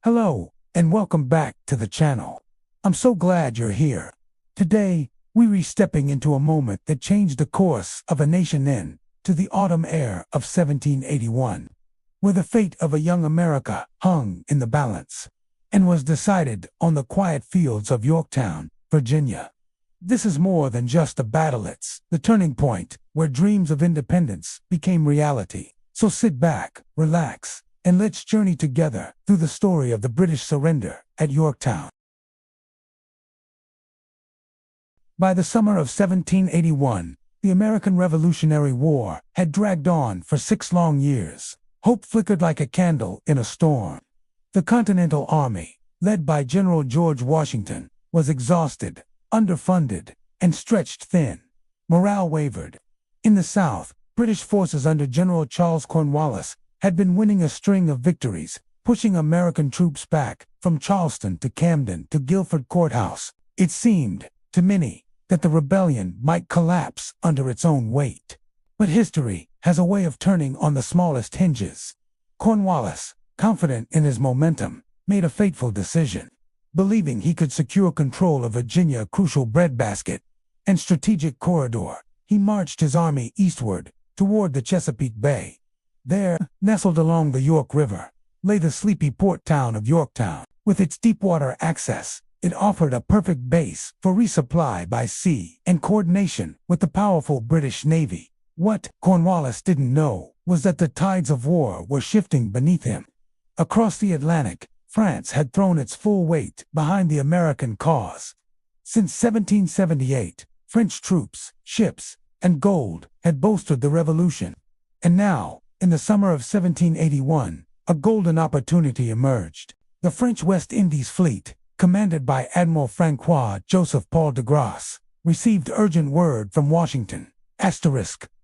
Hello, and welcome back to the channel. I'm so glad you're here. Today, we're stepping into a moment that changed the course of a nation into the autumn air of 1781, where the fate of a young America hung in the balance and was decided on the quiet fields of Yorktown, Virginia. This is more than just a battle, it's the turning point where dreams of independence became reality. So sit back, relax, and let's journey together through the story of the British surrender at Yorktown. By the summer of 1781, the American Revolutionary War had dragged on for 6 long years. Hope flickered like a candle in a storm. The Continental Army, led by General George Washington, was exhausted, underfunded, and stretched thin. Morale wavered. In the South, British forces under General Charles Cornwallis had been winning a string of victories, pushing American troops back from Charleston to Camden to Guilford Courthouse. It seemed, to many, that the rebellion might collapse under its own weight. But history has a way of turning on the smallest hinges. Cornwallis, confident in his momentum, made a fateful decision. Believing he could secure control of Virginia, a crucial breadbasket and strategic corridor, he marched his army eastward toward the Chesapeake Bay. There, nestled along the York River, lay the sleepy port town of Yorktown. With its deep-water access, it offered a perfect base for resupply by sea and coordination with the powerful British Navy. What Cornwallis didn't know was that the tides of war were shifting beneath him. Across the Atlantic, France had thrown its full weight behind the American cause. Since 1778, French troops, ships, and gold had bolstered the revolution. And now, in the summer of 1781, a golden opportunity emerged. The French West Indies fleet, commanded by Admiral Francois Joseph Paul de Grasse, received urgent word from Washington.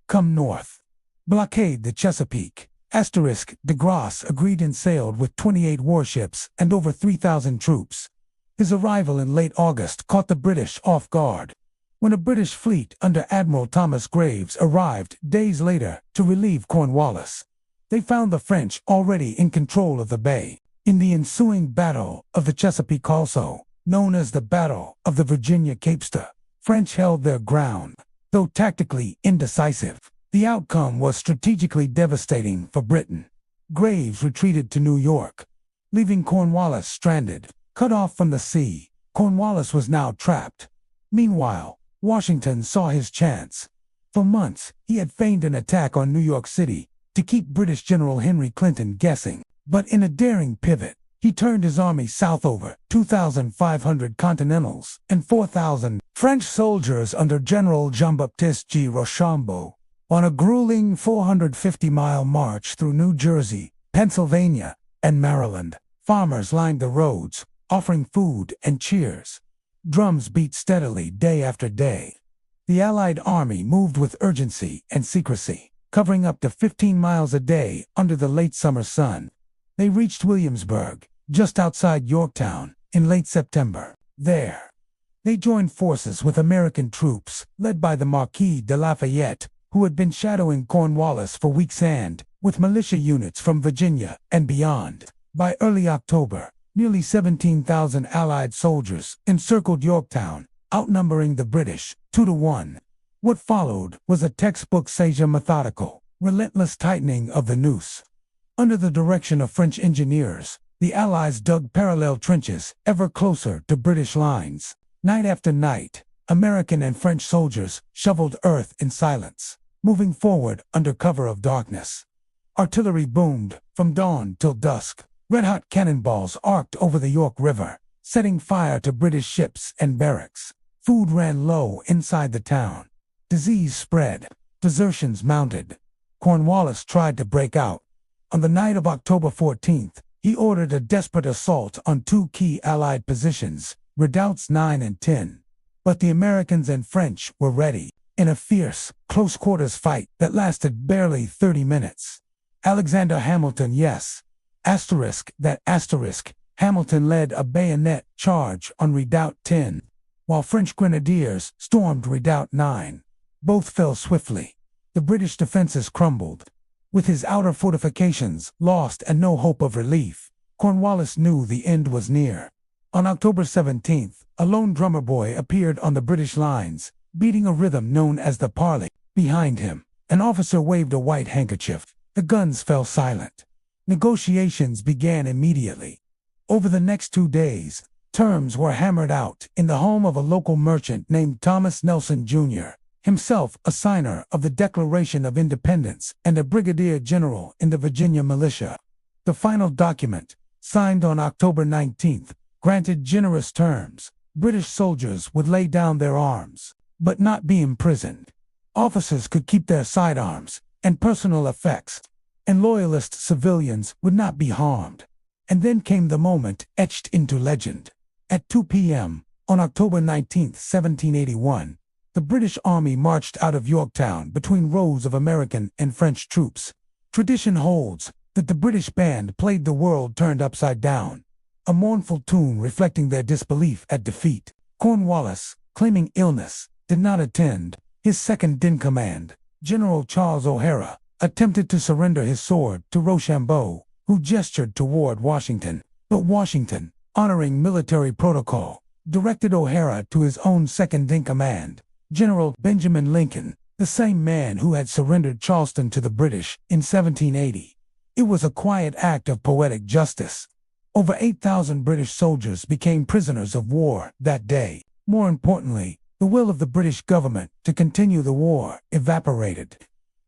Come north. Blockade the Chesapeake. De Grasse agreed and sailed with 28 warships and over 3,000 troops. His arrival in late August caught the British off guard. When a British fleet under Admiral Thomas Graves arrived days later to relieve Cornwallis, they found the French already in control of the bay. In the ensuing Battle of the Chesapeake, also known as the Battle of the Virginia Capes, French held their ground. Though tactically indecisive, the outcome was strategically devastating for Britain. Graves retreated to New York, leaving Cornwallis stranded, cut off from the sea. Cornwallis was now trapped. Meanwhile, Washington saw his chance. For months, he had feigned an attack on New York City to keep British General Henry Clinton guessing. But in a daring pivot, he turned his army south over 2,500 Continentals and 4,000 French soldiers under General Jean-Baptiste G. Rochambeau. On a grueling 450-mile march through New Jersey, Pennsylvania, and Maryland, farmers lined the roads, offering food and cheers. Drums beat steadily day after day. The Allied army moved with urgency and secrecy, covering up to 15 miles a day under the late summer sun. They reached Williamsburg, just outside Yorktown, in late September. There, they joined forces with American troops, led by the Marquis de Lafayette, who had been shadowing Cornwallis for weeks, and with militia units from Virginia and beyond. By early October, nearly 17,000 Allied soldiers encircled Yorktown, outnumbering the British 2-1. What followed was a textbook methodical, relentless tightening of the noose. Under the direction of French engineers, the Allies dug parallel trenches ever closer to British lines. Night after night, American and French soldiers shoveled earth in silence, moving forward under cover of darkness. Artillery boomed from dawn till dusk. Red-hot cannonballs arced over the York River, setting fire to British ships and barracks. Food ran low inside the town. Disease spread. Desertions mounted. Cornwallis tried to break out. On the night of October 14th, he ordered a desperate assault on 2 key Allied positions, redoubts 9 and 10. But the Americans and French were ready, in a fierce, close-quarters fight that lasted barely 30 minutes. Alexander Hamilton, Hamilton led a bayonet charge on Redoubt 10, while French grenadiers stormed Redoubt 9. Both fell swiftly. The British defenses crumbled. With his outer fortifications lost and no hope of relief, Cornwallis knew the end was near. On October 17th, a lone drummer boy appeared on the British lines, beating a rhythm known as the parley. Behind him, an officer waved a white handkerchief. The guns fell silent. Negotiations began immediately. Over the next 2 days, terms were hammered out in the home of a local merchant named Thomas Nelson Jr., himself a signer of the Declaration of Independence and a brigadier general in the Virginia militia. The final document, signed on October 19th, granted generous terms. British soldiers would lay down their arms, but not be imprisoned. Officers could keep their sidearms and personal effects, and loyalist civilians would not be harmed. And then came the moment etched into legend. At 2 p.m. on October 19, 1781, the British Army marched out of Yorktown between rows of American and French troops. Tradition holds that the British band played "The World Turned Upside Down," a mournful tune reflecting their disbelief at defeat. Cornwallis, claiming illness, did not attend. His second-in-command, General Charles O'Hara, attempted to surrender his sword to Rochambeau, who gestured toward Washington. But Washington, honoring military protocol, directed O'Hara to his own second-in-command, General Benjamin Lincoln, the same man who had surrendered Charleston to the British in 1780. It was a quiet act of poetic justice. Over 8,000 British soldiers became prisoners of war that day. More importantly, the will of the British government to continue the war evaporated.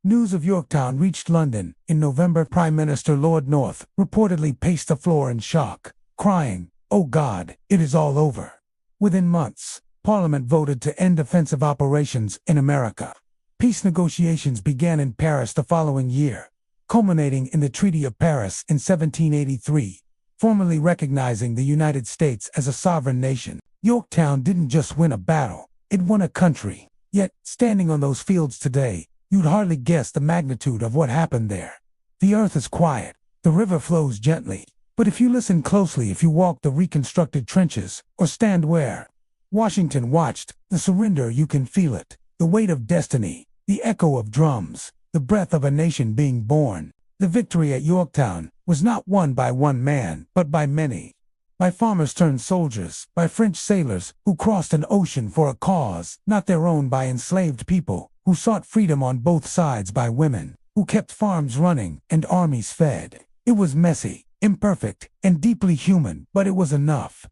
News of Yorktown reached London in November. Prime Minister Lord North reportedly paced the floor in shock, crying, "Oh God, it is all over." Within months, Parliament voted to end offensive operations in America. Peace negotiations began in Paris the following year, culminating in the Treaty of Paris in 1783, formally recognizing the United States as a sovereign nation. Yorktown didn't just win a battle, it won a country. Yet, standing on those fields today, you'd hardly guess the magnitude of what happened there. The earth is quiet, the river flows gently, but if you listen closely, if you walk the reconstructed trenches, or stand where Washington watched the surrender, you can feel it. The weight of destiny, the echo of drums, the breath of a nation being born. The victory at Yorktown was not won by one man, but by many. By farmers turned soldiers, by French sailors who crossed an ocean for a cause not their own, by enslaved people who sought freedom on both sides, by women who kept farms running and armies fed. It was messy, imperfect, and deeply human, but it was enough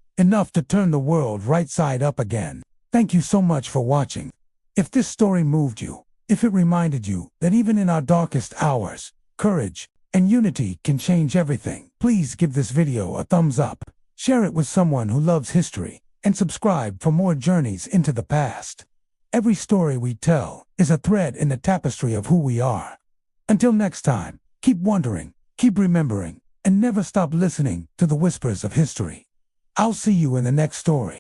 to turn the world right side up again. Thank you so much for watching. If this story moved you, if it reminded you that even in our darkest hours, courage and unity can change everything, please give this video a thumbs up. Share it with someone who loves history, and subscribe for more journeys into the past. Every story we tell is a thread in the tapestry of who we are. Until next time, keep wondering, keep remembering, and never stop listening to the whispers of history. I'll see you in the next story.